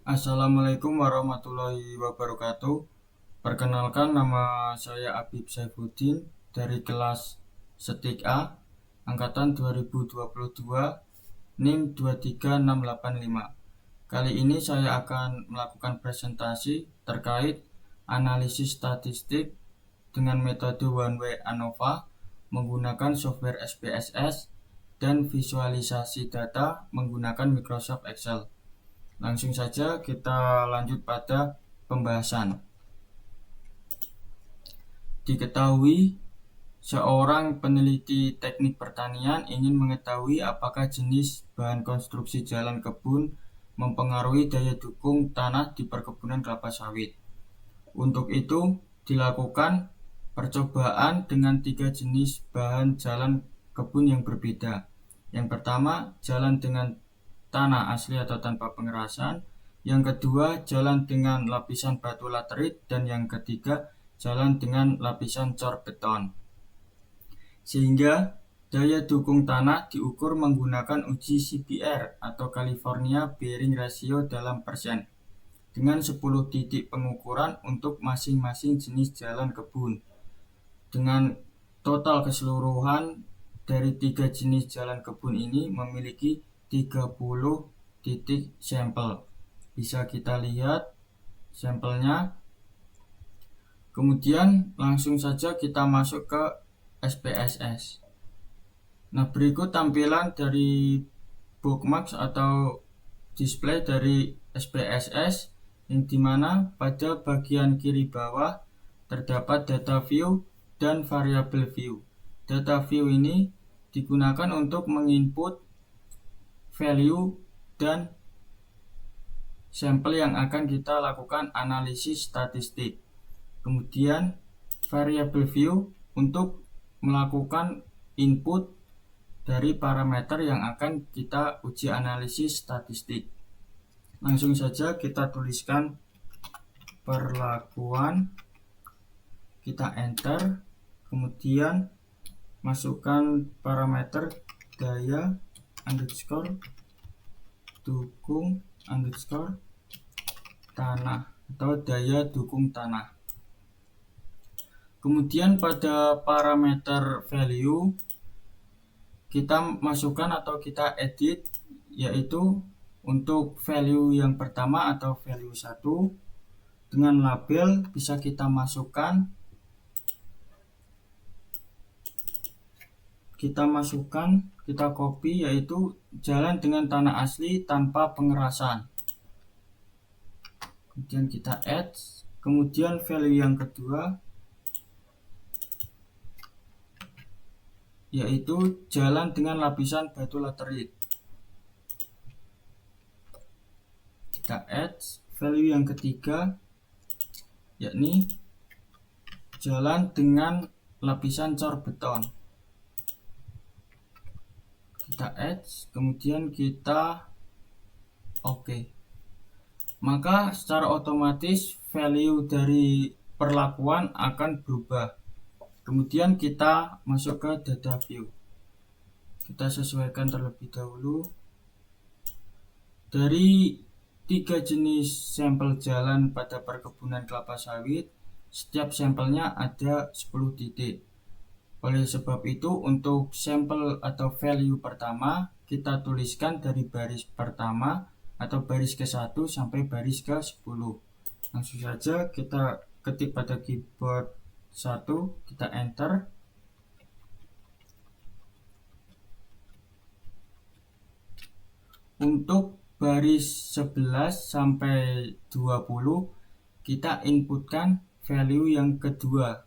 Assalamualaikum warahmatullahi wabarakatuh. Perkenalkan, nama saya Abib Saifuddin dari kelas Setik A, Angkatan 2022, NIM 23685. Kali ini saya akan melakukan presentasi terkait analisis statistik dengan metode One Way ANOVA menggunakan software SPSS dan visualisasi data menggunakan Microsoft Excel. Langsung saja kita lanjut pada pembahasan. Diketahui, seorang peneliti teknik pertanian ingin mengetahui apakah jenis bahan konstruksi jalan kebun mempengaruhi daya dukung tanah di perkebunan kelapa sawit. Untuk itu, dilakukan percobaan dengan 3 jenis bahan jalan kebun yang berbeda. Yang pertama, jalan dengan tanah asli atau tanpa pengerasan. Yang kedua, jalan dengan lapisan batu laterit. Dan yang ketiga, jalan dengan lapisan cor beton. Sehingga daya dukung tanah diukur menggunakan uji CBR atau California Bearing Ratio dalam persen, dengan 10 titik pengukuran untuk masing-masing jenis jalan kebun. Dengan total keseluruhan dari 3 jenis jalan kebun ini memiliki 30 titik sampel. Bisa kita lihat sampelnya. Kemudian langsung saja kita masuk ke SPSS. Nah, berikut tampilan dari bookmarks atau display dari SPSS, yang dimana pada bagian kiri bawah terdapat data view dan variable view. Data view ini digunakan untuk menginput value dan sampel yang akan kita lakukan analisis statistik. Kemudian variable view untuk melakukan input dari parameter yang akan kita uji analisis statistik. Langsung saja kita tuliskan perlakuan, kita enter, kemudian masukkan parameter daya underscore dukung underscore tanah atau daya dukung tanah. Kemudian pada parameter value kita masukkan atau kita edit, yaitu untuk value yang pertama atau value 1 dengan label bisa kita masukkan, kita copy, yaitu jalan dengan tanah asli tanpa pengerasan. Kemudian kita add, kemudian value yang kedua yaitu jalan dengan lapisan batu laterit. Kita add value yang ketiga, yakni jalan dengan lapisan cor beton. Kita add, kemudian kita oke. Maka secara otomatis value dari perlakuan akan berubah. Kemudian kita masuk ke data view. Kita sesuaikan terlebih dahulu. Dari 3 jenis sampel jalan pada perkebunan kelapa sawit, setiap sampelnya ada 10 titik. Oleh sebab itu, untuk sampel atau value pertama, kita tuliskan dari baris pertama atau baris ke-1 sampai baris ke-10. Langsung saja kita ketik pada keyboard 1, kita enter. Untuk baris 11 sampai 20 kita inputkan value yang kedua.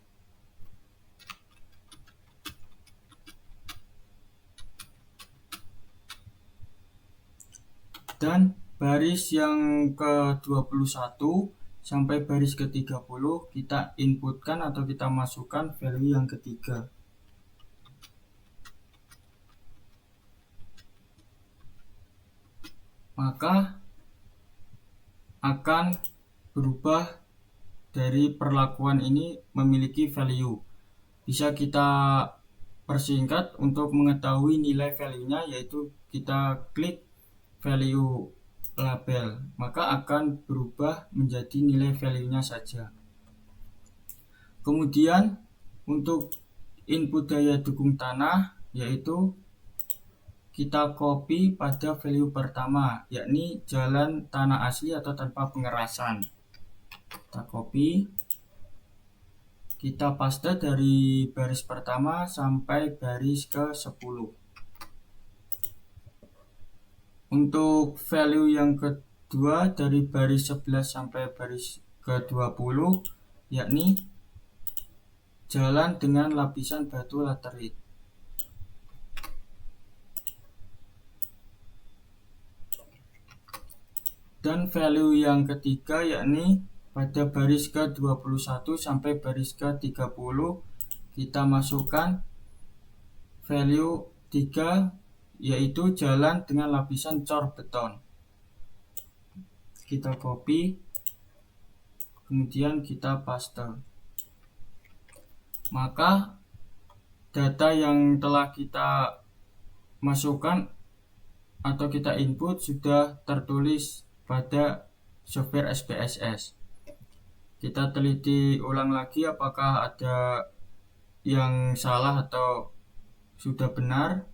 Dan baris yang ke-21 sampai baris ke-30 kita inputkan atau kita masukkan value yang ketiga. Maka akan berubah dari perlakuan ini memiliki value. Bisa kita persingkat untuk mengetahui nilai value-nya, yaitu kita klik value label, maka akan berubah menjadi nilai value-nya saja. Kemudian untuk input daya dukung tanah, yaitu kita copy pada value pertama, yakni jalan tanah asli atau tanpa pengerasan. Kita copy, kita paste dari baris pertama sampai baris ke-10. Untuk value yang kedua dari baris 11 sampai baris ke-20, yakni jalan dengan lapisan batu laterit. Dan value yang ketiga yakni pada baris ke-21 sampai baris ke-30 kita masukkan value 3, yaitu jalan dengan lapisan cor beton. Kita copy, kemudian kita paste. Maka data yang telah kita masukkan atau kita input sudah tertulis pada software SPSS. Kita teliti ulang lagi apakah ada yang salah atau sudah benar.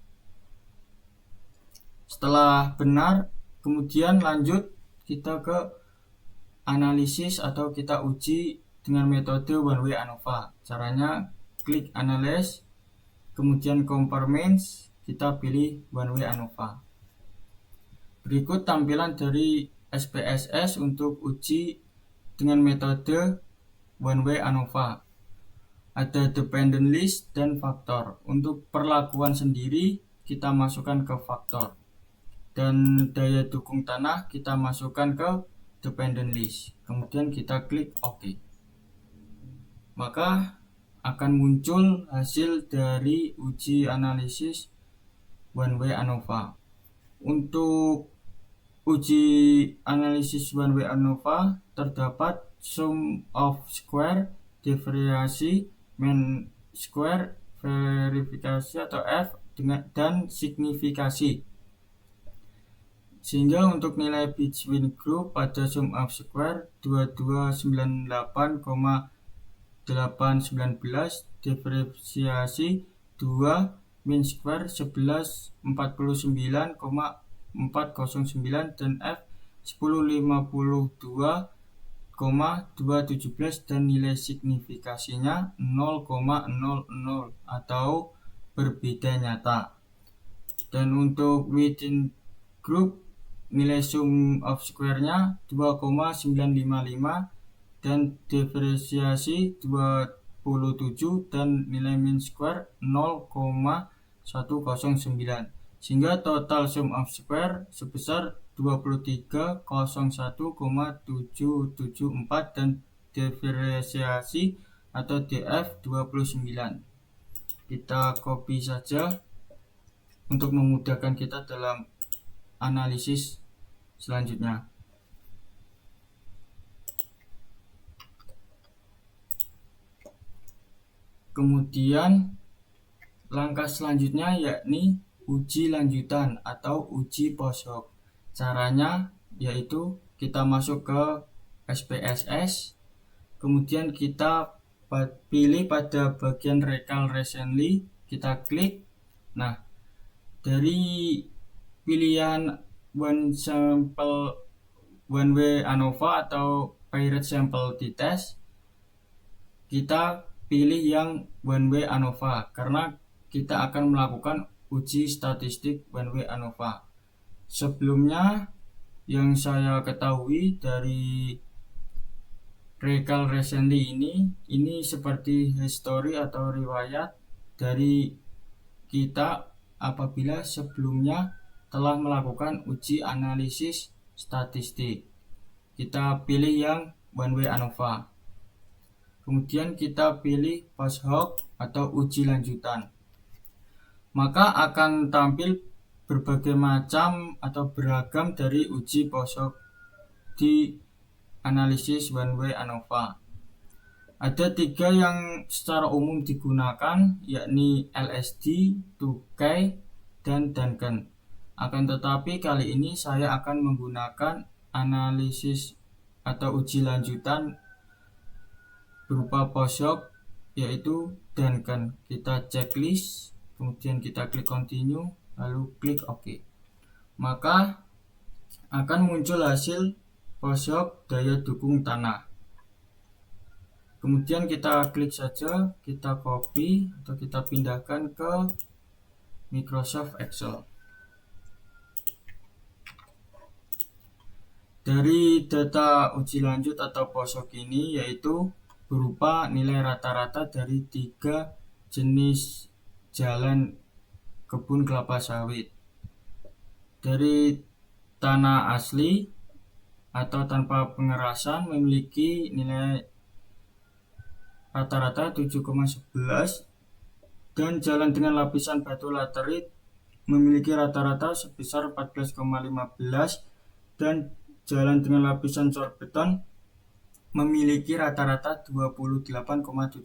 Setelah benar, kemudian lanjut kita ke analisis atau kita uji dengan metode one way ANOVA. Caranya klik analyze, kemudian compare means, kita pilih one way ANOVA. Berikut tampilan dari SPSS untuk uji dengan metode one way ANOVA. Ada dependent list dan faktor. Untuk perlakuan sendiri kita masukkan ke faktor, dan daya dukung tanah kita masukkan ke dependent list. Kemudian kita klik OK. Maka akan muncul hasil dari uji analisis one way ANOVA. Untuk uji analisis one way ANOVA terdapat sum of square, divariasi, mean square, verifikasi atau F, dan signifikasi. Sehingga untuk nilai between group pada sum of square 2298,819, divariasi 2, mean square 1149,409 dan F 1052,217 dan nilai signifikasinya 0,00 atau berbeda nyata. Dan untuk within group nilai sum of square-nya 2,955 dan divariasi 27 dan nilai mean square 0,109, sehingga total sum of square sebesar 2301,774 dan divariasi atau DF 29. Kita copy saja untuk memudahkan kita dalam analisis selanjutnya. Kemudian langkah selanjutnya yakni uji lanjutan atau uji post hoc. Caranya yaitu kita masuk ke SPSS, kemudian kita pilih pada bagian recall recently, kita klik. Nah, dari pilihan one way ANOVA atau paired sample t-test, kita pilih yang one way ANOVA karena kita akan melakukan uji statistik one way ANOVA. Sebelumnya yang saya ketahui dari recall recently ini seperti history atau riwayat dari kita apabila sebelumnya telah melakukan uji analisis statistik. Kita pilih yang one way ANOVA. Kemudian kita pilih post hoc atau uji lanjutan. Maka akan tampil berbagai macam atau beragam dari uji post hoc di analisis one way ANOVA. Ada 3 yang secara umum digunakan, yakni LSD, Tukey, dan Duncan. Akan tetapi kali ini saya akan menggunakan analisis atau uji lanjutan berupa post hoc, yaitu Duncan. Kita checklist, kemudian kita klik continue, lalu klik OK. Maka akan muncul hasil post hoc daya dukung tanah. Kemudian kita klik saja, kita copy atau kita pindahkan ke Microsoft Excel. Dari data uji lanjut atau post hoc ini yaitu berupa nilai rata-rata dari 3 jenis jalan kebun kelapa sawit. Dari tanah asli atau tanpa pengerasan memiliki nilai rata-rata 7,11, dan jalan dengan lapisan batu laterit memiliki rata-rata sebesar 14,15, dan jalan dengan lapisan cor beton memiliki rata-rata 28,17.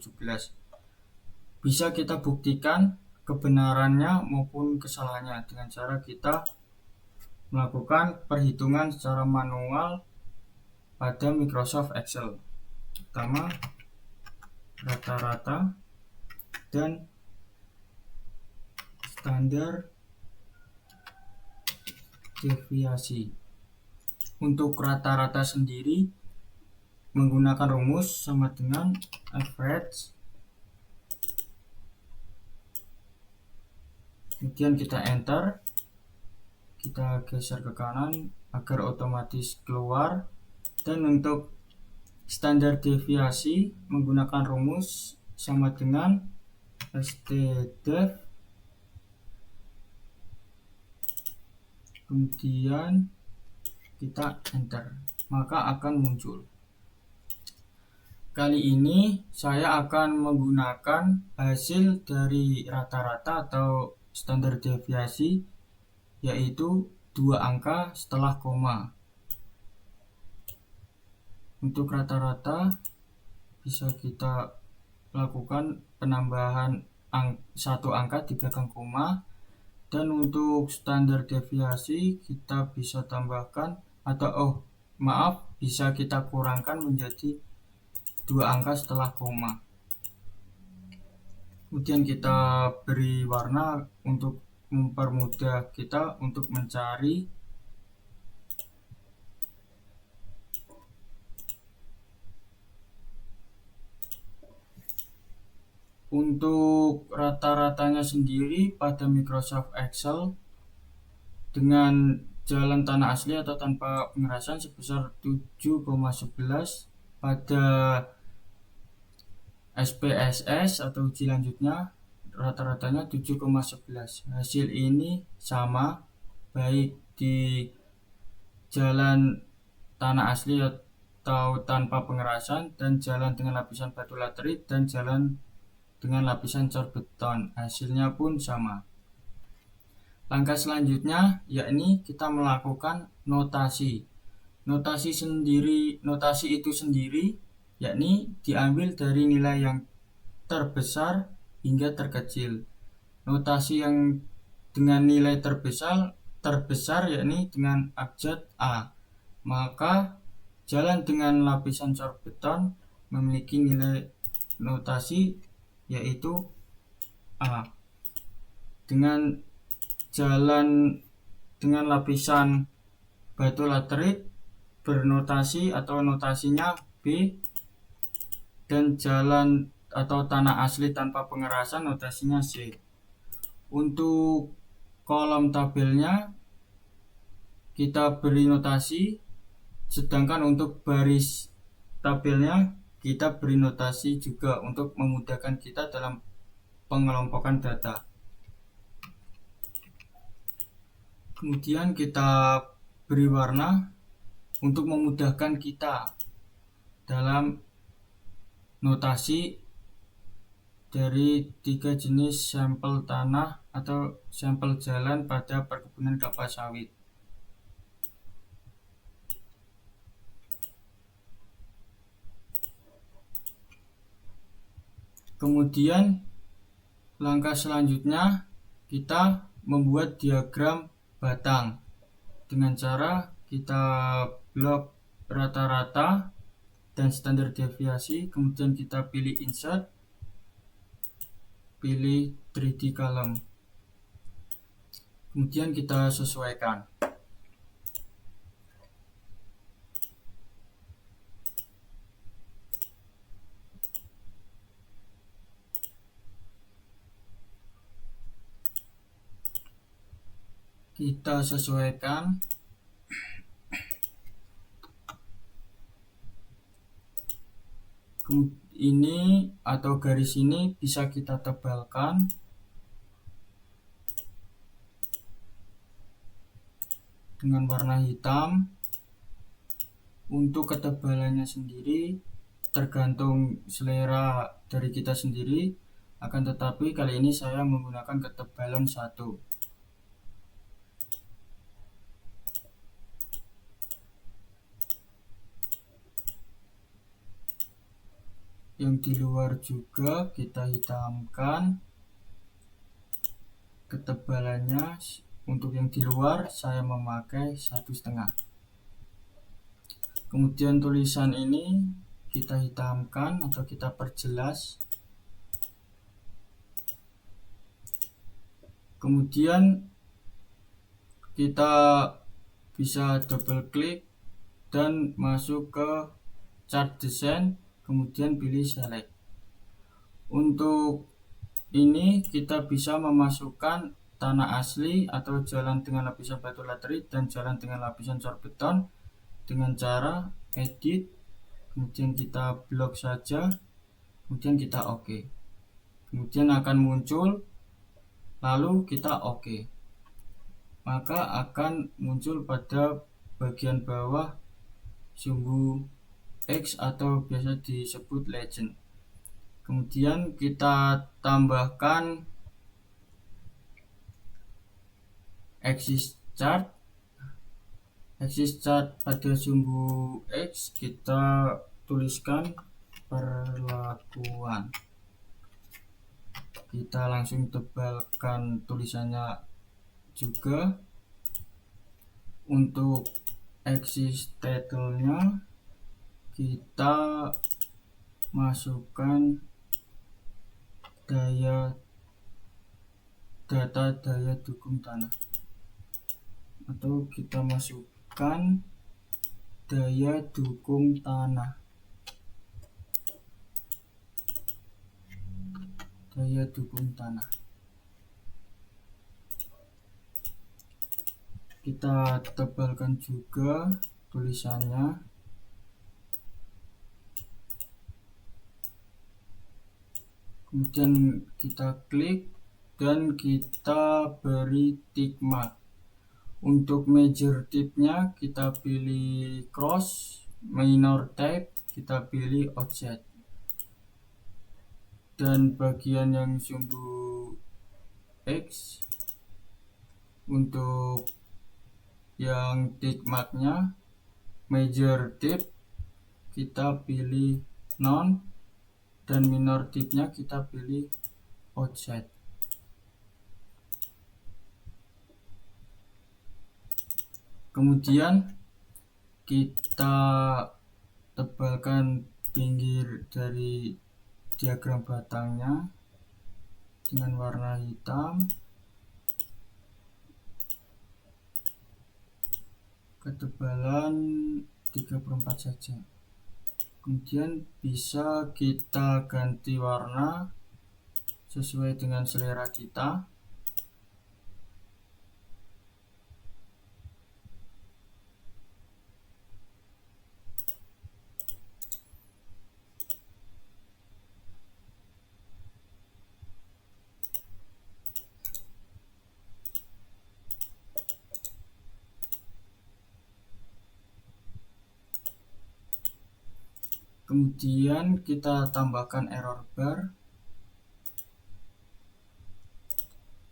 Bisa kita buktikan kebenarannya maupun kesalahannya dengan cara kita melakukan perhitungan secara manual pada Microsoft Excel. Pertama, rata-rata dan standar deviasi. Untuk rata-rata sendiri menggunakan rumus sama dengan average. Kemudian kita enter, kita geser ke kanan agar otomatis keluar. Dan untuk standar deviasi menggunakan rumus sama dengan stdev, kemudian kita enter, maka akan muncul. Kali ini saya akan menggunakan hasil dari rata-rata atau standar deviasi, yaitu 2 angka setelah koma. Untuk rata-rata bisa kita lakukan penambahan 1 angka di belakang koma, dan untuk standar deviasi kita bisa tambahkan bisa kita kurangkan menjadi 2 angka setelah koma. Kemudian kita beri warna untuk mempermudah kita untuk mencari. Untuk rata-ratanya sendiri pada Microsoft Excel dengan jalan tanah asli atau tanpa pengerasan sebesar 7,11, pada SPSS atau uji lanjutnya rata-ratanya 7,11. Hasil ini sama baik di jalan tanah asli atau tanpa pengerasan, dan jalan dengan lapisan batu laterit, dan jalan dengan lapisan cor beton, hasilnya pun sama. Langkah selanjutnya yakni kita melakukan notasi. Notasi itu sendiri yakni diambil dari nilai yang terbesar hingga terkecil. Notasi yang dengan nilai terbesar yakni dengan abjad A. Maka jalan dengan lapisan cor beton memiliki nilai notasi yaitu A. Dengan jalan dengan lapisan batu laterit bernotasi atau notasinya B, dan jalan atau tanah asli tanpa pengerasan notasinya C. Untuk kolom tabelnya kita beri notasi, sedangkan untuk baris tabelnya kita beri notasi juga untuk memudahkan kita dalam pengelompokan data. Kemudian kita beri warna untuk memudahkan kita dalam notasi dari 3 jenis sampel tanah atau sampel jalan pada perkebunan kelapa sawit. Kemudian langkah selanjutnya kita membuat diagram batang dengan cara kita blok rata-rata dan standar deviasi, kemudian kita pilih insert, pilih 3D column, kemudian kita sesuaikan. Kita sesuaikan. Ini atau garis ini bisa kita tebalkan dengan warna hitam. Untuk ketebalannya sendiri tergantung selera dari kita sendiri, akan tetapi kali ini saya menggunakan ketebalan 1. Yang di luar juga kita hitamkan ketebalannya. Untuk yang di luar saya memakai 1,5. Kemudian tulisan ini kita hitamkan atau kita perjelas. Kemudian kita bisa double klik dan masuk ke chart design, kemudian pilih select. Untuk ini kita bisa memasukkan tanah asli atau jalan dengan lapisan batu laterit dan jalan dengan lapisan sorbeton dengan cara edit, kemudian kita blok saja, kemudian kita OK. Kemudian akan muncul, lalu kita OK. Maka akan muncul pada bagian bawah sumbu X atau biasa disebut legend. Kemudian kita tambahkan axis chart. Axis chart pada sumbu X kita tuliskan perlakuan. Kita langsung tebalkan tulisannya juga. Untuk axis title-nya kita masukkan data daya dukung tanah, atau kita masukkan daya dukung tanah. Kita tebalkan juga tulisannya. Kemudian kita klik dan kita beri tick mark. Untuk major type-nya kita pilih cross, minor type kita pilih offset. Dan bagian yang sumbu X, untuk yang tick mark-nya major type kita pilih non, dan minor type-nya kita pilih offset. Kemudian kita tebalkan pinggir dari diagram batangnya dengan warna hitam. Ketebalan 3/4 saja. Kemudian bisa kita ganti warna sesuai dengan selera kita. Kemudian kita tambahkan error bar.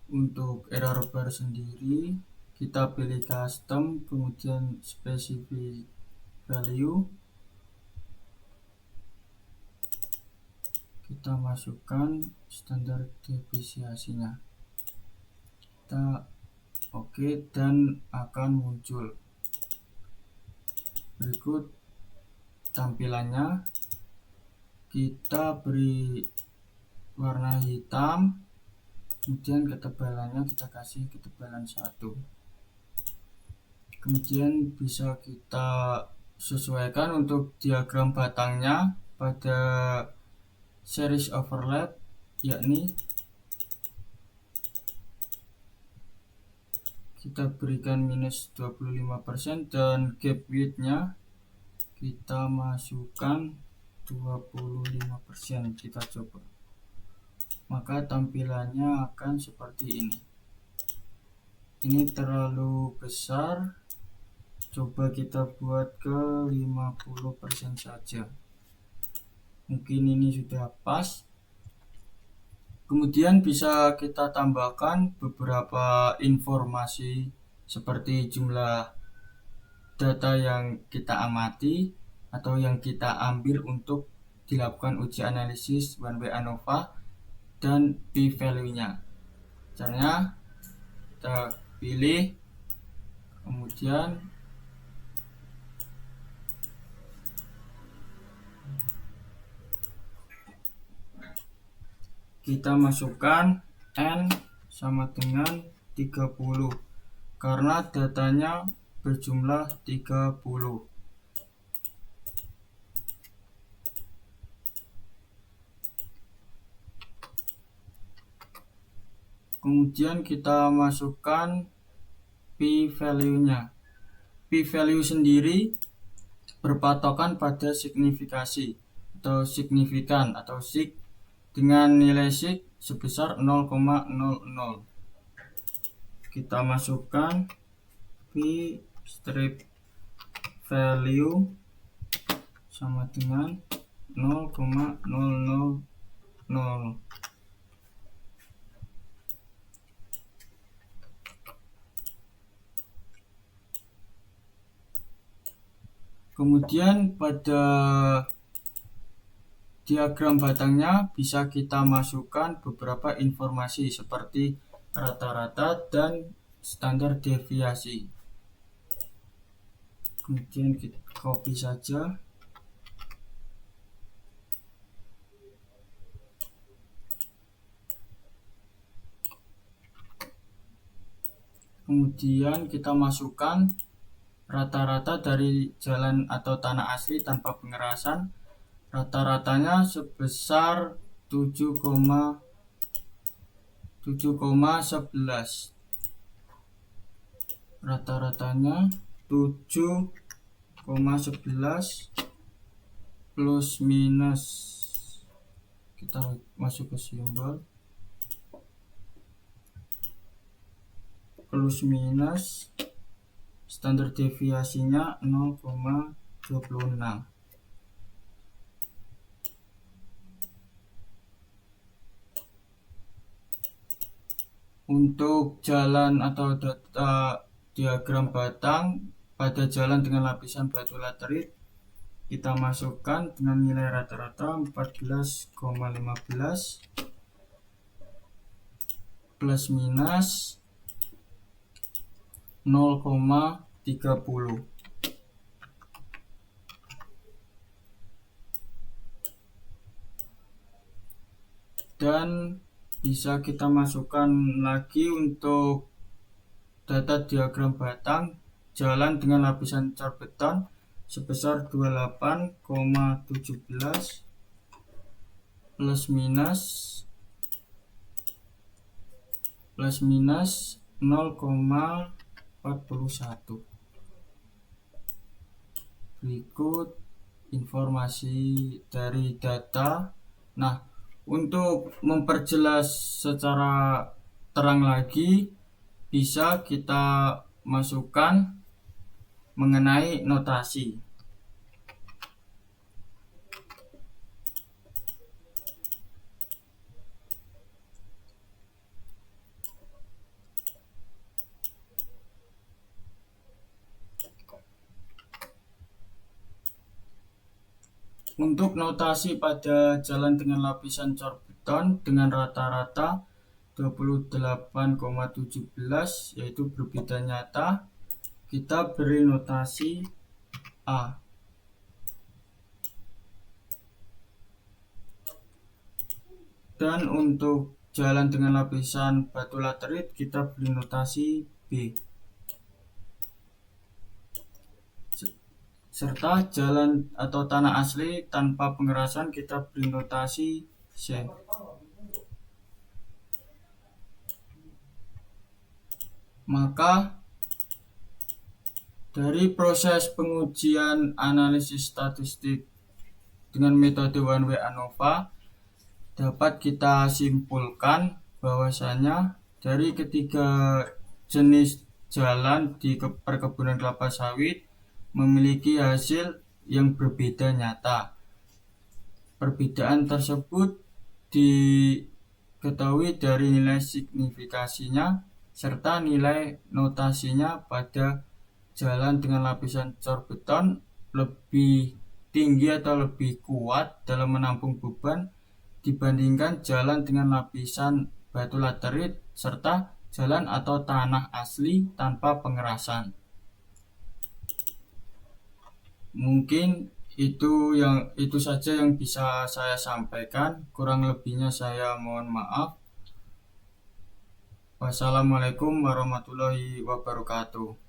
Untuk error bar sendiri kita pilih custom, kemudian specific value, kita masukkan standar deviasinya, kita oke, dan akan muncul. Berikut tampilannya, kita beri warna hitam, kemudian ketebalannya kita kasih ketebalan 1. Kemudian bisa kita sesuaikan untuk diagram batangnya pada series overlap, yakni kita berikan minus 25% dan gap width-nya kita masukkan 25%. Kita coba, maka tampilannya akan seperti ini. Ini terlalu besar, coba kita buat ke 50% saja, mungkin ini sudah pas. Kemudian bisa kita tambahkan beberapa informasi seperti jumlah data yang kita amati atau yang kita ambil untuk dilakukan uji analisis one way ANOVA dan p-value-nya. Caranya kita pilih, kemudian kita masukkan N sama dengan 30 karena datanya berjumlah 30. Kemudian kita masukkan p-value-nya. P-value sendiri berpatokan pada signifikasi atau signifikan atau sig dengan nilai sig sebesar 0,00. Kita masukkan p strip value sama dengan 0,000. Kemudian pada diagram batangnya bisa kita masukkan beberapa informasi seperti rata-rata dan standar deviasi. Kemudian kita copy saja. Kemudian kita masukkan rata-rata dari jalan atau tanah asli tanpa pengerasan. Rata-ratanya sebesar 7,11. Rata-ratanya 7,11 plus minus, kita masuk ke simbol plus minus, standar deviasinya 0,26. Untuk jalan atau data diagram batang pada jalan dengan lapisan batu laterit, kita masukkan dengan nilai rata-rata 14,15 plus minus 0,30. Dan bisa kita masukkan lagi untuk data diagram batang jalan dengan lapisan car beton sebesar 28,17 plus minus 0,41. Berikut informasi dari data. Nah, untuk memperjelas secara terang lagi, bisa kita masukkan mengenai notasi. Untuk notasi pada jalan dengan lapisan cor beton dengan rata-rata 28,17 yaitu berbeda nyata, kita beri notasi A. Dan untuk jalan dengan lapisan batu laterit kita beri notasi B. Serta jalan atau tanah asli tanpa pengerasan kita beri notasi C. Maka dari proses pengujian analisis statistik dengan metode one way ANOVA dapat kita simpulkan bahwasanya dari ketiga jenis jalan di perkebunan kelapa sawit memiliki hasil yang berbeda nyata. Perbedaan tersebut diketahui dari nilai signifikasinya serta nilai notasinya pada jalan dengan lapisan cor beton lebih tinggi atau lebih kuat dalam menampung beban dibandingkan jalan dengan lapisan batu laterit serta jalan atau tanah asli tanpa pengerasan. Mungkin itu saja yang bisa saya sampaikan. Kurang lebihnya saya mohon maaf. Wassalamualaikum warahmatullahi wabarakatuh.